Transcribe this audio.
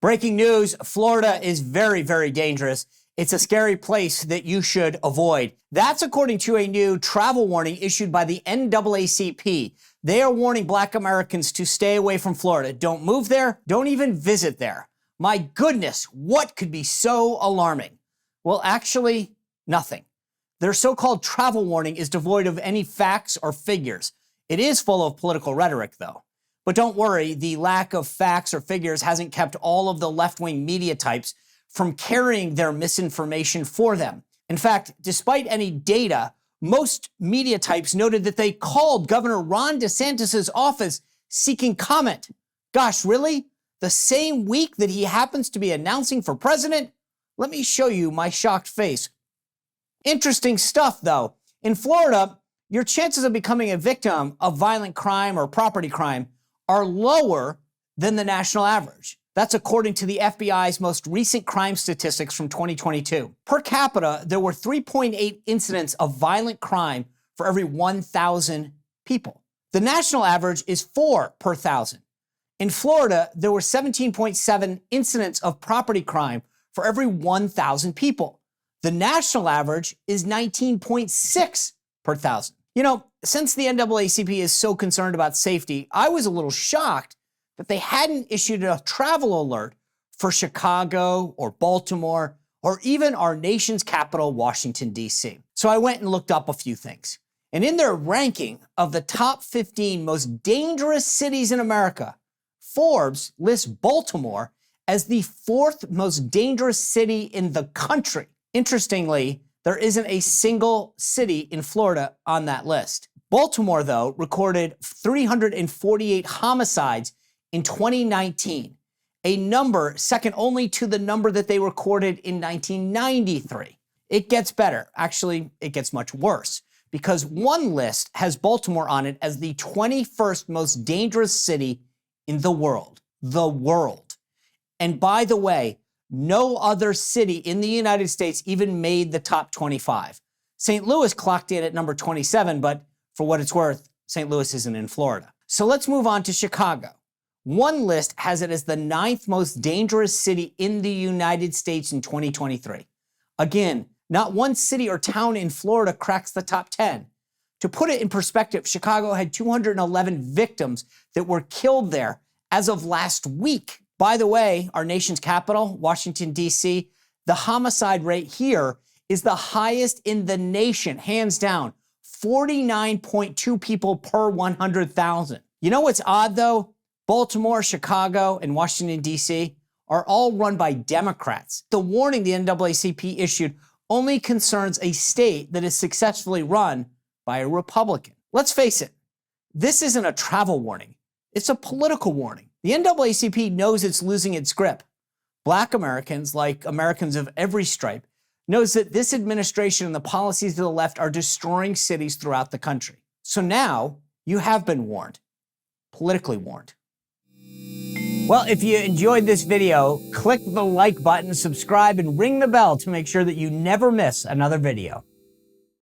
Breaking news, Florida is very, very dangerous. It's a scary place that you should avoid. That's according to a new travel warning issued by the NAACP. They are warning Black Americans to stay away from Florida. Don't move there. Don't even visit there. My goodness, what could be so alarming? Well, actually, nothing. Their so-called travel warning is devoid of any facts or figures. It is full of political rhetoric, though. But don't worry, the lack of facts or figures hasn't kept all of the left-wing media types from carrying their misinformation for them. In fact, despite any data, most media types noted that they called Governor Ron DeSantis' office seeking comment. Gosh, really? The same week that he happens to be announcing for president? Let me show you my shocked face. Interesting stuff, though. In Florida, your chances of becoming a victim of violent crime or property crime are lower than the national average. That's according to the FBI's most recent crime statistics from 2022. Per capita, there were 3.8 incidents of violent crime for every 1,000 people. The national average is 4 per 1,000. In Florida, there were 17.7 incidents of property crime for every 1,000 people. The national average is 19.6 per 1,000. You know, since the NAACP is so concerned about safety, I was a little shocked that they hadn't issued a travel alert for Chicago or Baltimore or even our nation's capital, Washington, D.C. So I went and looked up a few things. And in their ranking of the top 15 most dangerous cities in America, Forbes lists Baltimore as the 4th most dangerous city in the country. Interestingly, there isn't a single city in Florida on that list. Baltimore, though, recorded 348 homicides in 2019, a number second only to the number that they recorded in 1993. It gets better. Actually, it gets much worse, because one list has Baltimore on it as the 21st most dangerous city in the world. The world. And by the way, no other city in the United States even made the top 25. St. Louis clocked in at number 27, but for what it's worth, St. Louis isn't in Florida. So let's move on to Chicago. One list has it as the 9th most dangerous city in the United States in 2023. Again, not one city or town in Florida cracks the top 10. To put it in perspective, Chicago had 211 victims that were killed there as of last week. By the way, our nation's capital, Washington, D.C., the homicide rate here is the highest in the nation, hands down, 49.2 people per 100,000. You know what's odd, though? Baltimore, Chicago, and Washington, D.C. are all run by Democrats. The warning the NAACP issued only concerns a state that is successfully run by a Republican. Let's face it, this isn't a travel warning. It's a political warning. The NAACP knows it's losing its grip. Black Americans, like Americans of every stripe, knows that this administration and the policies of the left are destroying cities throughout the country. So now you have been warned, politically warned. Well, if you enjoyed this video, click the like button, subscribe, and ring the bell to make sure that you never miss another video.